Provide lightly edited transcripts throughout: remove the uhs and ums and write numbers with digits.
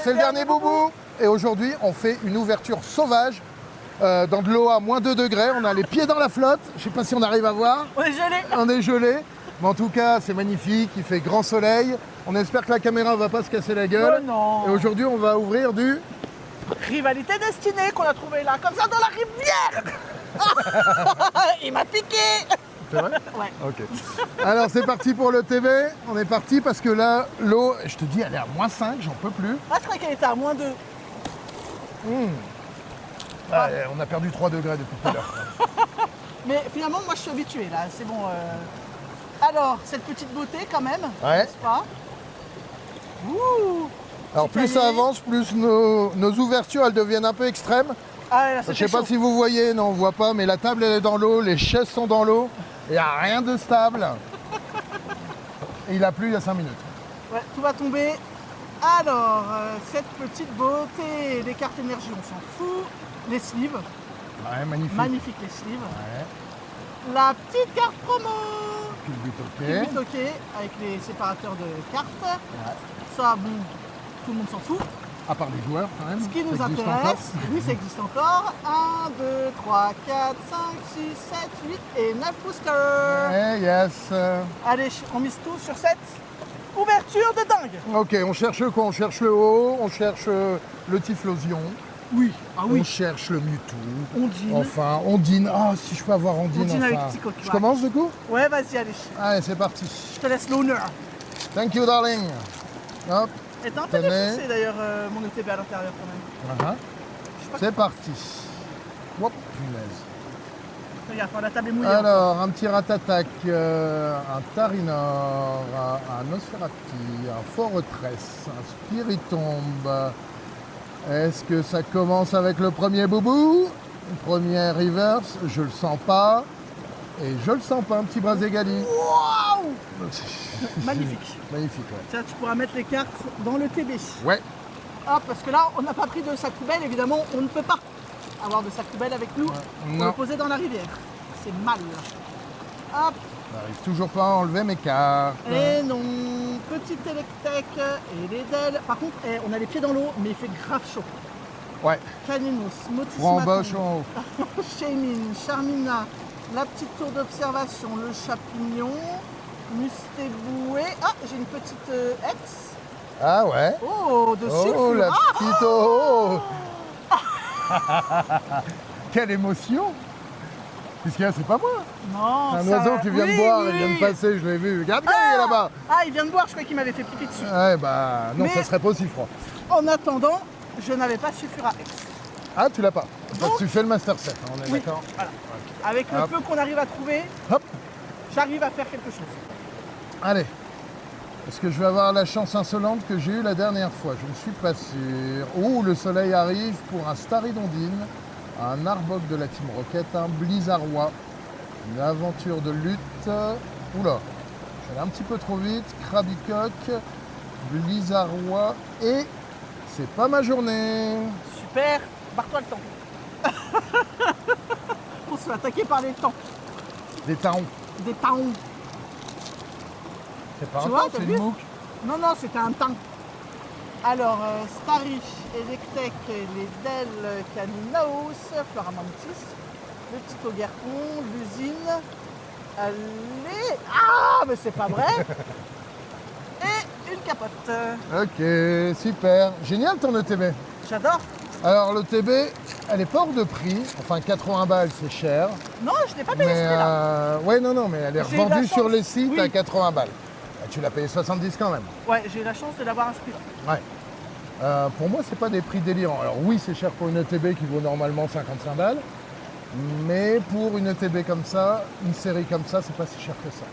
c'est le dernier boubou. Et aujourd'hui, on fait une ouverture sauvage dans de l'eau à moins 2 degrés. On a les pieds dans la flotte. Je ne sais pas si on arrive à voir. On est gelé. On est gelé. Mais en tout cas, c'est magnifique. Il fait grand soleil. On espère que la caméra ne va pas se casser la gueule. Oh non. Et aujourd'hui, on va ouvrir du... Rivalité destinée qu'on a trouvé là, comme ça dans la rivière. Il m'a piqué. C'est vrai? Ouais. Ok. Alors, c'est parti pour le TV. On est parti parce que là, l'eau, je te dis, elle est à moins 5. J'en peux plus. Ah, je croyais qu'elle était à moins 2. Ah, on a perdu 3 degrés depuis tout à l'heure. Mais finalement, moi, je suis habitué là. C'est bon. Alors, cette petite beauté quand même, Ouais. n'est-ce pas? Ouh. Alors, plus ça avance, plus nos ouvertures, elles deviennent un peu extrêmes. Ah, là, Je sais pas si vous voyez, non, on voit pas, mais la table, elle est dans l'eau, les chaises sont dans l'eau. Il n'y a rien de stable. Et il a plu il y a 5 minutes. Ouais, tout va tomber. Alors, cette petite beauté, les cartes énergie, on s'en fout. Les sleeves, Ouais, magnifique. magnifique les sleeves. Ouais. La petite carte promo. Culbut, Culbut, ok. ok, avec les séparateurs de cartes. Ouais. Ça, bon, tout le monde s'en fout. À part les joueurs, quand même. Ce qui nous Ça existe intéresse, encore. oui, ça existe encore. 1, 2, 3, 4, 5, 6, 7, 8 et 9 boosters. Ouais, yes. Allez, on mise tout sur cette ouverture de dingue. Ok, on cherche quoi? On cherche le haut, on cherche le Typhlosion, Oui, ah on oui, cherche le Mewtwo. on dîne. Enfin, Ondine. Ah, si je peux avoir Ondine. Ondine avec enfin. petit coq, Je ouais. commence du coup? Ouais, vas-y, allez. Allez, c'est parti. Je te laisse l'honneur. Thank you, darling. Hop, Et t'as un peu Tenez. défoncé d'ailleurs mon ETB à l'intérieur quand même. Je sais pas c'est parti. Hop, punaise. Regarde, enfin, la table est mouillée. Alors, un petit Ratatak, un Tarinor, un Nosferati, un Fortress, un Spiritomb. Est-ce que ça commence avec le premier boubou? Premier reverse, je le sens pas. Et je le sens pas, un petit Braségali. Waouh. Magnifique. Magnifique, ouais. Tiens, tu pourras mettre les cartes dans le TB. Ouais, Hop, parce que là, on n'a pas pris de sac poubelle, évidemment, on ne peut pas avoir de sac poubelle avec nous pour non. le poser dans la rivière. C'est mal. Hop, j'arrive toujours pas à enlever mes cartes. et non, petite Electek et les DEL. Par contre, on a les pieds dans l'eau, mais il fait grave chaud. Ouais, Caninos, Framboche Motismaton, en haut. Shaymin, Charmina, la petite tour d'observation, le champignon, Mustéboué. Ah, j'ai une petite ex. Ah ouais. Oh, de Oh, sulfure. la Ah, petite oh. Quelle émotion. Qu'est-ce qu'il y a? C'est pas moi. non, Un ça- oiseau qui vient de oui, boire, oui, il vient de oui. passer, je l'ai vu. Regarde, il est là-bas. Ah, il vient de boire, je croyais qu'il m'avait fait pipi dessus. Ouais, bah non, Mais- ça serait pas aussi froid. En attendant, je n'avais pas sulfura X. Ah, tu l'as pas. Parce Donc- que tu fais le Master 7, hein, on est Oui, d'accord? voilà. Avec le Hop. peu qu'on arrive à trouver, Hop, j'arrive à faire quelque chose. allez. Est-ce que je vais avoir la chance insolente que j'ai eue la dernière fois? Je ne suis pas sûr. Ouh, le soleil arrive pour un Staridondine, un Arbok de la Team Rocket, un Blizzarrois, une aventure de lutte. Oula, je suis allé un petit peu trop vite. Krabicoque, Blizzarrois et c'est pas ma journée. Super, barre-toi le temps. On se fait attaquer par les temps. Des taons. Des taons. C'est pas Tu un vois, taon, t'as c'est vu une mouque. Non, non, c'était un temps. Alors, Starich, Electek, les Del, Caninos, Floramantis, le petit Ogercon, l'usine. Allez. Ah, mais c'est pas vrai. Et une capote. Ok, super. Génial ton ETB. J'adore. Alors l'ETB, elle est pas hors de prix. Enfin 80 balles, c'est cher. Non, je n'ai pas payé Mais ce prix-là. ouais, non, mais elle est J'ai eu la revendue sur chance, les sites oui. à 80 balles. Bah, tu l'as payé 70 quand même. Ouais, j'ai eu la chance de l'avoir à ce prix-là. Ouais. Pour moi, c'est pas des prix délirants. Alors oui, c'est cher pour une ETB qui vaut normalement 55 balles. Mais pour une ETB comme ça, une série comme ça, c'est pas si cher que ça.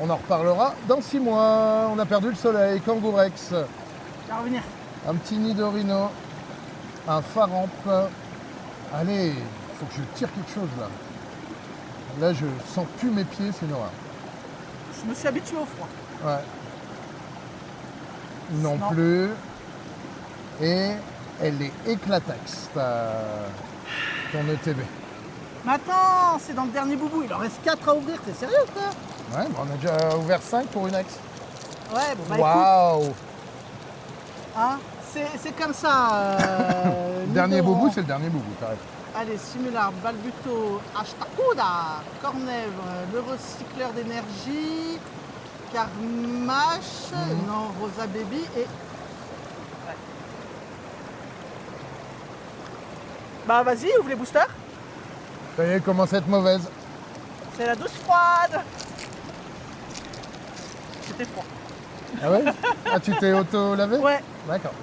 On en reparlera dans 6 mois. On a perdu le soleil, Kangourex, Je vais revenir. un petit Nidorino, un Faramp. Allez, il faut que je tire quelque chose là. Là, je sens plus mes pieds, c'est une horreur. Je me suis habitué au froid. Ouais. Non, Non. plus. Et elle est éclataxe, ton ETB. Mais attends, c'est dans le dernier boubou. Il en reste 4 à ouvrir. T'es sérieux ou quoi? Ouais, bah, on a déjà ouvert 5 pour une ex. Ouais, bon bah écoute. Waouh! Hein, c'est comme ça. Le dernier Ludoran. boubou, c'est le dernier boubou, t'arrêtes. Allez, Simular, Balbuto, Ashtakuda, Cornèvre, le recycleur d'énergie, Carmache, non, Rosa Baby et... Ouais. Bah vas-y, ouvre les boosters. Ça y est, commence à être mauvaise. C'est la douche froide. C'était froid. Ah ouais? Ah, tu t'es auto-lavé? Ouais. D'accord.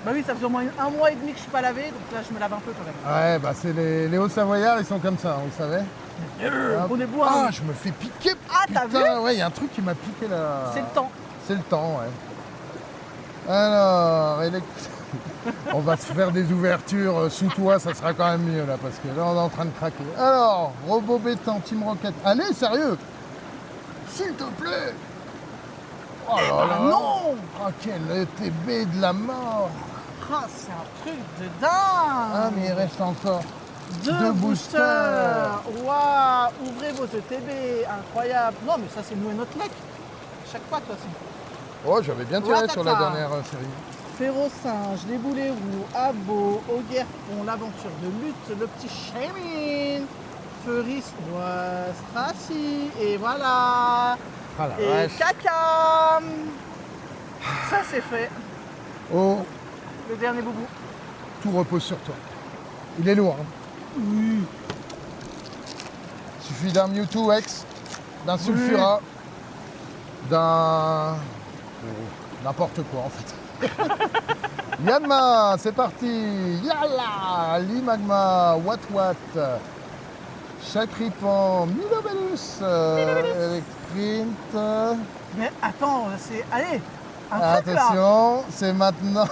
Bah oui, ça faisait au moins 1 mois et demi que je suis pas lavé, donc là je me lave un peu quand même. Ouais, bah c'est les Hauts-Savoyards, ils sont comme ça, vous savez. On est bourrin. Ah, je me fais piquer. Ah, t'as Putain, vu? ouais, il y a un truc qui m'a piqué là. C'est le temps. C'est le temps, ouais. Alors, on va se faire des ouvertures sous toi, ça sera quand même mieux là, parce que là on est en train de craquer. Alors, Robot Béton, Team Rocket. Allez, sérieux? S'il te plaît! Oh là là! Non! Oh, quel ETB de la mort! Ah, c'est un truc de dingue. Ah, mais il reste encore Deux boosters. Waouh, ouvrez vos ETB, incroyable. Non, mais ça c'est nous et notre lec. Chaque fois, de toute façon. Oh, j'avais bien tiré sur la dernière série. Férocinge, les boulets roux, Abo, Auguerpon, l'aventure de lutte, le petit Shamin, Feuris, Stracy, et voilà. Ah la Et vache. Caca. Ça c'est fait. Oh, Le dernier boubou. tout repose sur toi. Il est lourd. Hein. Oui. Suffit d'un Mewtwo X, d'un Sulfura, d'un... n'importe quoi en fait. Yanma, c'est parti. Yalla, Limagma, What, Chacripan, Milobellus, Electrint. Mais attends, c'est... Allez, un truc là. Attention, c'est maintenant.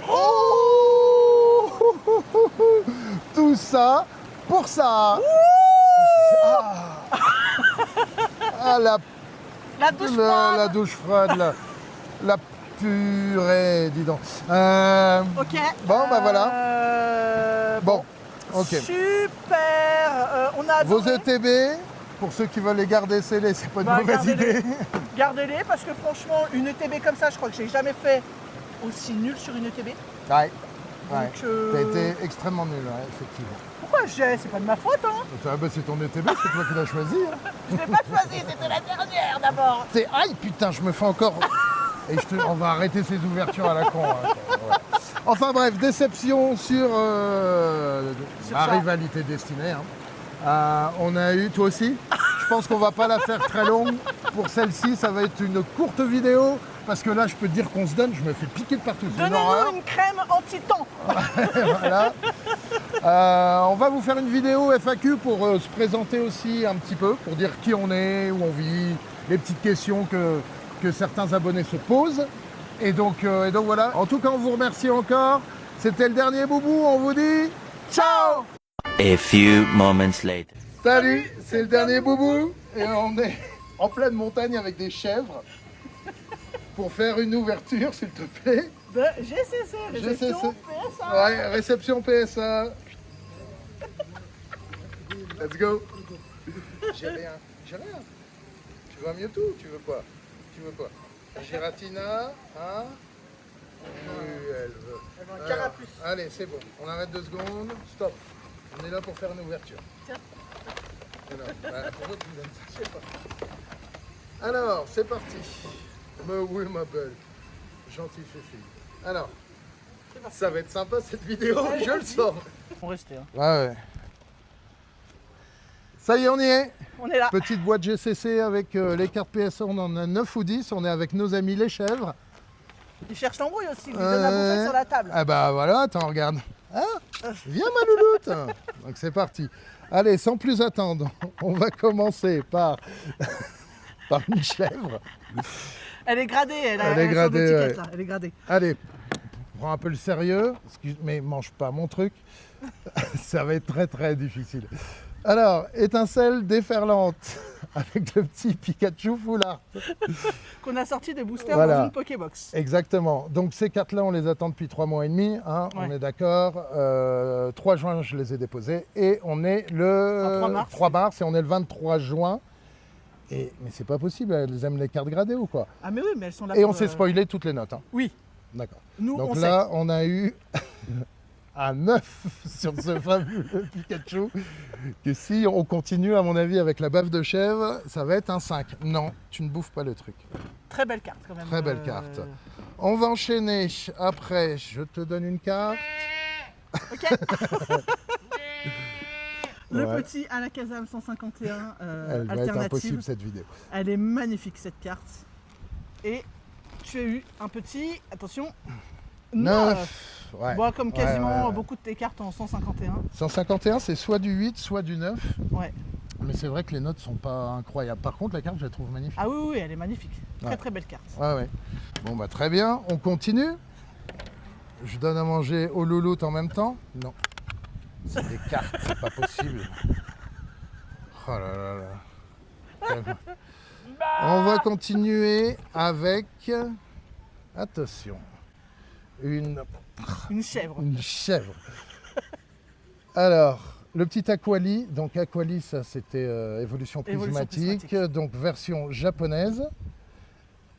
Oh, tout ça pour ça. Ah, La douche froide. la douche froide, la purée, dis donc. Ok. Bon, bah voilà. Bon, ok. Super. On a Vos adoré. ETB, pour ceux qui veulent les garder scellés, c'est pas une Bah, mauvaise gardez-les. idée. Gardez-les parce que franchement, une ETB comme ça, je crois que j'ai jamais fait aussi nul sur une ETB. Ouais. Donc, Ouais. T'as été extrêmement nul, ouais, effectivement. Pourquoi c'est pas de ma faute, hein. Ah bah, c'est ton ETB, c'est toi qui l'as choisi. Hein. Je l'ai pas choisi, c'était la dernière d'abord. C'est aïe, putain, je me fais encore. Et on va arrêter ces ouvertures à la con. Hein. Ouais. Enfin bref, déception sur ma ça. rivalité destinée. Hein. On a eu, toi aussi. Je pense qu'on va pas la faire très longue. Pour celle-ci, ça va être une courte vidéo. Parce que là, je peux te dire qu'on se donne, je me fais piquer de partout. C'est une horreur. Donnez-nous une crème anti-temps. Voilà. On va vous faire une vidéo FAQ pour se présenter aussi un petit peu, pour dire qui on est, où on vit, les petites questions que certains abonnés se posent. Et donc voilà. En tout cas, on vous remercie encore. C'était le dernier boubou. On vous dit ciao. A few moments later. Salut, c'est le dernier boubou. Et on est en pleine montagne avec des chèvres pour faire une ouverture, s'il te plaît. De GCC, réception PSA. Ouais, réception PSA. Let's go. J'ai rien. J'ai rien. Tu veux un Mewtwo ou tu veux quoi? Tu veux quoi? Giratina, hein? Oui, elle veut. Elle veut un Alors, carapuce. allez, c'est bon. On arrête 2 secondes. Stop. On est là pour faire une ouverture. Tiens. Alors, pourquoi tu me donnes ça? Je sais pas. Alors, c'est parti. Mais oui, ma belle. Gentille fille. Alors, ça va être sympa cette vidéo, je le sens. On restait. Hein. Ouais. Ça y est, on y est. On est là. Petite boîte GCC avec les cartes PSA, on en a 9 ou 10. On est avec nos amis les chèvres. Ils cherchent l'embrouille aussi. Ils donnent la bouffette sur la table. Ah bah voilà, attends, regarde. Hein? Viens ma louloute. Donc c'est parti. Allez, sans plus attendre, on va commencer par, par une chèvre. Elle est gradée. Elle est sur gradée, l'étiquette, ouais. là. Elle est gradée. Allez, prends un peu le sérieux, mais mange pas mon truc. Ça va être très très difficile. Alors, étincelle déferlante avec le petit Pikachu full art. Qu'on a sorti des boosters Voilà. dans une Pokébox. Exactement. Donc ces cartes-là, on les attend depuis 3 mois et demi. Hein, Ouais. On est d'accord. 3 juin, je les ai déposées. Et on est le Enfin, 3 mars. 3 mars et on est le 23 juin. Mais c'est pas possible, elles aiment les cartes gradées ou quoi? Ah mais oui, mais elles sont là Et pour, on s'est spoilé toutes les notes. Hein. Oui, D'accord. nous Donc on là, on a eu un 9 sur ce fabuleux Pikachu. Que si on continue, à mon avis, avec la baffe de chèvre, ça va être un 5. Non, tu ne bouffes pas le truc. sait. Très belle carte quand même. Très belle carte. On va enchaîner. Après, je te donne une carte. Ok. Le Ouais. petit Alakazam 151 Elle va être alternative. impossible cette vidéo. Elle est magnifique cette carte. Et tu as eu un petit, attention, 9. Ouais. Bon, comme quasiment Ouais. beaucoup de tes cartes en 151. 151, c'est soit du 8, soit du 9. Ouais. Mais c'est vrai que les notes sont pas incroyables. Par contre, la carte, je la trouve magnifique. Ah oui, oui, elle est magnifique. Très Ouais. très belle carte. Ouais. Bon, bah très bien. On continue. Je donne à manger aux louloutes en même temps. Non. C'est des cartes, c'est pas possible. Oh là là là. On va continuer avec... Attention. Une Chèvre. Une chèvre. Alors, le petit Aquali. Donc Aquali, ça c'était évolution prismatique, donc version japonaise.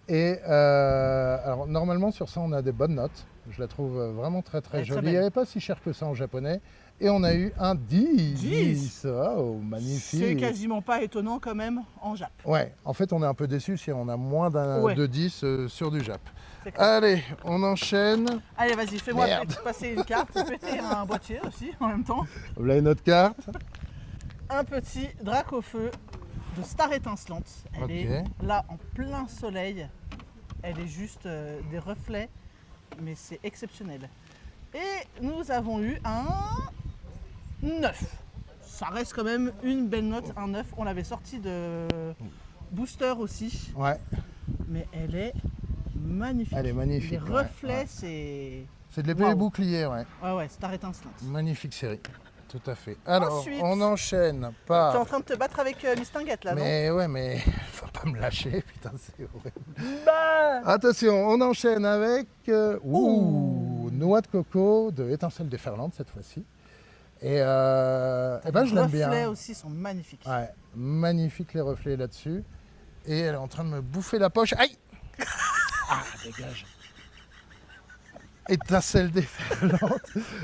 Et alors normalement sur ça on a des bonnes notes. Je la trouve vraiment très Elle est jolie. très Elle belle. n'est pas si chère que ça en japonais. Et on a eu un 10. Oh, magnifique. C'est quasiment pas étonnant quand même en Jap. Ouais, en fait on est un peu déçu si on a moins Ouais. de 10 sur du Jap. C'est clair. Allez, on enchaîne. Allez, vas-y, fais-moi Merde. passer une carte, péter un boîtier aussi en même temps. Voilà une autre carte. Un petit Dracofeu de Star Étincelante. Elle Ok. est là en plein soleil. Elle est juste des reflets, mais c'est exceptionnel. Et nous avons eu un 9. Ça reste quand même une belle note, un 9. On l'avait sorti de booster aussi, Ouais, mais elle est magnifique. elle est magnifique. Les ouais, reflets, ouais. c'est... C'est de l'épée Waouh. et bouclier, ouais. Ouais, Star Étincelante. Magnifique série. Tout à fait. Alors, Ensuite, on enchaîne Tu es en par. train de te battre avec Miss Tinguette là, Mais ouais, mais faut pas me lâcher, putain, c'est horrible. non bah Attention, on enchaîne avec noix de coco de Étincelle déferlante cette fois-ci. Et ben je l'aime bien. Les reflets aussi sont magnifiques. Ouais, magnifique les reflets là-dessus. Et elle est en train de me bouffer la poche. Aïe. Ah, dégage. Étincelle déferlante.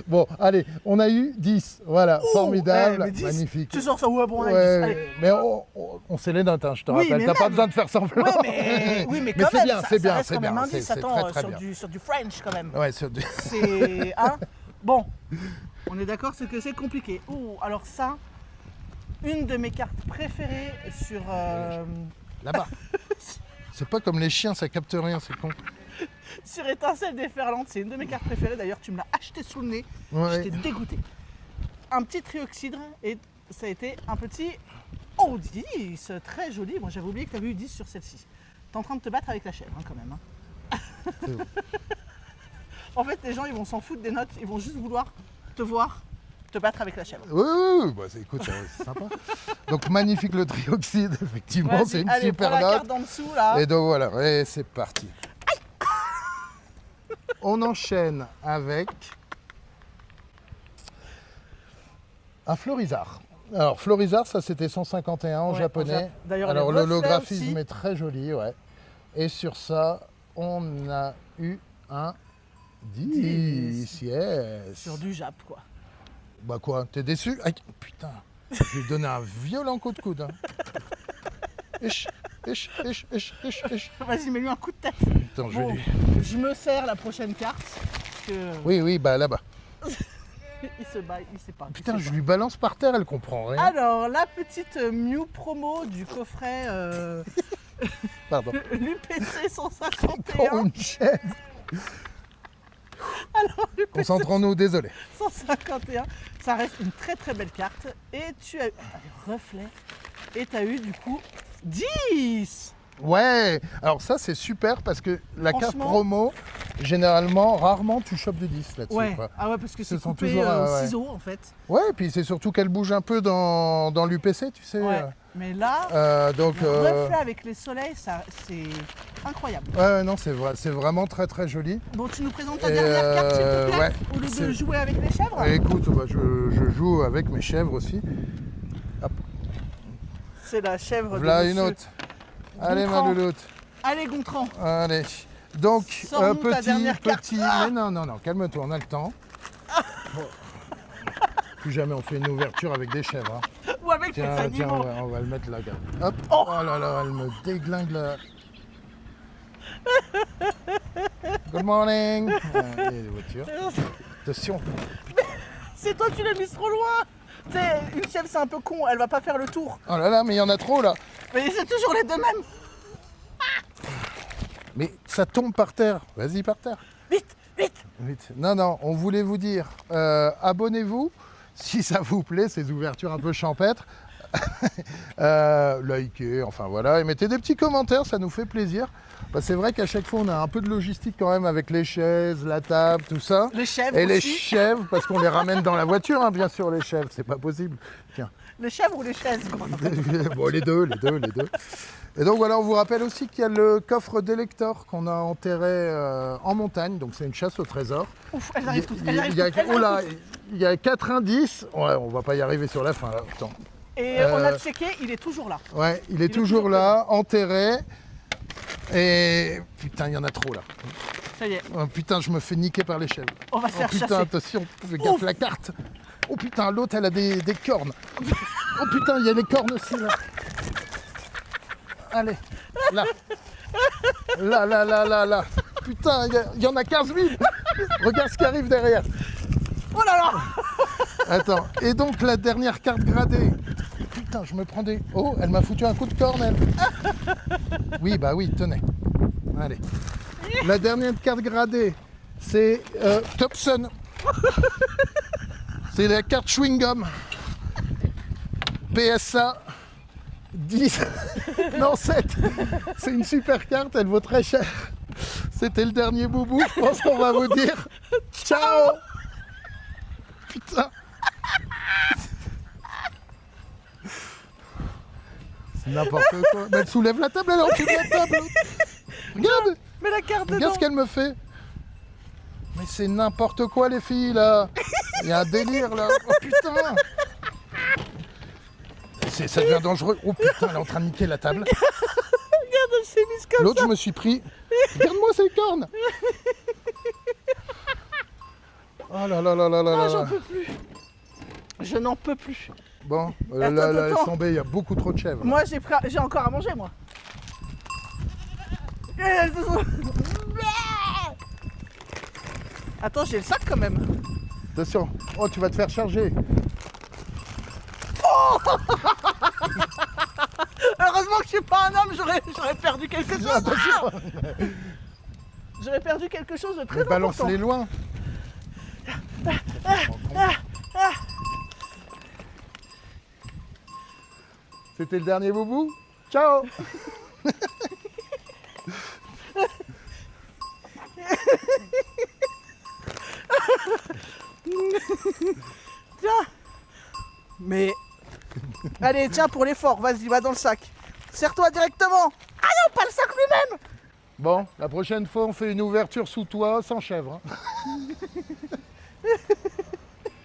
Bon, allez, on a eu 10. Voilà, formidable, mais 10, magnifique. Tu sors ça, ouais, bon, allez, Ouais, 10, allez. mais on sait les notes, hein, je te Oui, rappelle. mais T'as pas même. besoin de faire semblant. Oui, mais quand c'est même, bien, ça, c'est ça bien, reste c'est quand même bien. un 10, C'est attends, très, très bien. sur du French quand même. Ouais, C'est... Hein bon, on est d'accord, c'est que c'est compliqué. Ouh, alors ça, une de mes cartes préférées sur... là-bas. C'est pas comme les chiens, ça capte rien, c'est con. sur Étincelle déferlante, c'est une de mes cartes préférées. D'ailleurs, tu me l'as acheté sous le nez. Ouais. J'étais dégoûté. Un petit trioxydre et ça a été un petit 10, très joli. Moi, j'avais oublié que tu avais eu 10 sur celle-ci. T'es en train de te battre avec la chèvre hein, quand même. Hein. C'est bon. En fait, les gens, ils vont s'en foutre des notes. Ils vont juste vouloir te voir te battre avec la chèvre. Oui, bah, écoute, c'est sympa. Donc magnifique le trioxyde, effectivement, Vas-y, c'est une allez, super prends la note. carte d'en dessous là. Et donc voilà, et c'est parti. On enchaîne avec un Florizard. Alors Florizard, ça c'était 151 en Ouais, japonais. D'ailleurs, Alors les reflets l'holographisme aussi. est très joli, ouais. Et sur ça, on a eu un 10. Yes. Sur du Jap, quoi. Bah quoi, t'es déçu? Aïe, putain, je lui ai donné un violent coup de coude. Hein. Ich. Vas-y, mets-lui un coup de tête. Attends, je vais Bon, lui... je me sers la prochaine carte. Parce que Oui, bah là-bas. il se bat, il sait pas. il Putain, sait je pas. lui balance par terre, elle comprend rien. Alors, la petite Mew promo du coffret Pardon. l'UPC Prends 151. une chèvre. Alors, l'UPC Concentrons-nous, désolé. 151, ça reste une très très belle carte. Et tu as eu des reflets. Et tu as eu du coup 10. Ouais, alors ça c'est super parce que la carte Franchement- promo, généralement, rarement tu chopes du 10 là-dessus. Ouais, Quoi. ah ouais, parce que Ce c'est sont coupé toujours, au ouais. ciseau en fait. Ouais, et puis c'est surtout qu'elle bouge un peu dans l'UPC, tu sais. Ouais. Mais là, Donc, le reflet avec les soleils, ça, c'est incroyable. ouais, non, c'est vraiment très très joli. Bon, tu nous présentes ta Et, dernière carte, s'il te plaît, ouais, au lieu de c'est- jouer avec les chèvres. Et écoute, bah, je joue avec mes chèvres aussi. Hop. c'est la chèvre Voilà de une monsieur autre. Allez, ma Gontran. louloute. Allez, Gontran. Allez. Donc, Sors-nous ta dernière carte. Mais non, calme-toi, on a le temps. Bon. Plus jamais on fait une ouverture avec des chèvres. Hein. Ou avec les Tiens, animaux. on va le mettre là, regarde. Hop. Oh. Oh là là, elle me déglingue là. Good morning. Les voitures. Attention. C'est toi, tu l'as mise trop loin. Tu sais, une chèvre, c'est un peu con, elle va pas faire le tour. Oh là là, mais il y en a trop là. Mais c'est toujours les deux mêmes. Mais ça tombe par terre. Vas-y, par terre. Vite, vite. Vite. Non, on voulait vous dire, abonnez-vous si ça vous plaît, ces ouvertures un peu champêtres. Likez, enfin voilà, et mettez des petits commentaires, ça nous fait plaisir. Bah, c'est vrai qu'à chaque fois, on a un peu de logistique quand même avec les chaises, la table, tout ça. Les chèvres Et les aussi. chèvres, parce qu'on les ramène dans la voiture, hein, bien sûr, les chèvres, c'est pas possible. Tiens. Les chèvres ou les chaises? Bon, les deux. Et donc voilà, on vous rappelle aussi qu'il y a le coffre d'Elector qu'on a enterré en montagne, donc c'est une chasse au trésor. Ouf, elles arrivent toutes. Elles Il y a, arrivent toutes. oh là, il y a 4 indices. Ouais, on va pas y arriver sur la fin. Là. Attends. Et on a checké, il est toujours là. Ouais, il est toujours là, enterré. Et putain, il y en a trop là. Ça y est, Oh, putain, je me fais niquer par les chèvres. on va se faire putain, chasser. attention, fais gaffe Ouf. la carte. Oh putain, l'autre elle a des cornes. Oh putain, il y a les cornes aussi là. Allez, là. Là. Putain, il y en a 15 000. Regarde ce qui arrive derrière. Oh là là. Attends, et donc la dernière carte gradée. Putain, je me prends des... Oh, elle m'a foutu un coup de corne, elle. Oui, bah oui, tenez. Allez. La dernière carte gradée, c'est Thompson. C'est la carte chewing-gum. PSA 10. Non, 7. C'est une super carte, elle vaut très cher. C'était le dernier boubou. Je pense qu'on va vous dire ciao. Putain. C'est n'importe quoi. Mais elle soulève la table, elle est en dessous de la table. Regarde. Mais la carte dedans. Regarde ce qu'elle me fait. Mais c'est n'importe quoi les filles là. Il y a un délire là. Oh putain. Ça devient dangereux. Oh putain, elle est en train de niquer la table. Regarde, elle s'est mise comme L'autre, ça. je me suis pris. Regarde-moi ces cornes. Oh là là là là là Ah, là. j'en peux plus. Je n'en peux plus. Bon, Attends, là, laisse attends. tomber, il y a beaucoup trop de chèvres. Moi, j'ai encore à manger, moi. Attends, j'ai le sac quand même. Attention. Oh, tu vas te faire charger. Heureusement que je suis pas un homme, j'aurais perdu quelque chose. Attention. J'aurais perdu quelque chose de très Mais important. balance-les loin. C'était le dernier boubou. Ciao. Tiens. Mais... Allez, tiens, pour l'effort, vas-y, va dans le sac. Serre-toi directement. Ah non, pas le sac lui-même. Bon, la prochaine fois, on fait une ouverture sous toit sans chèvre. Hein.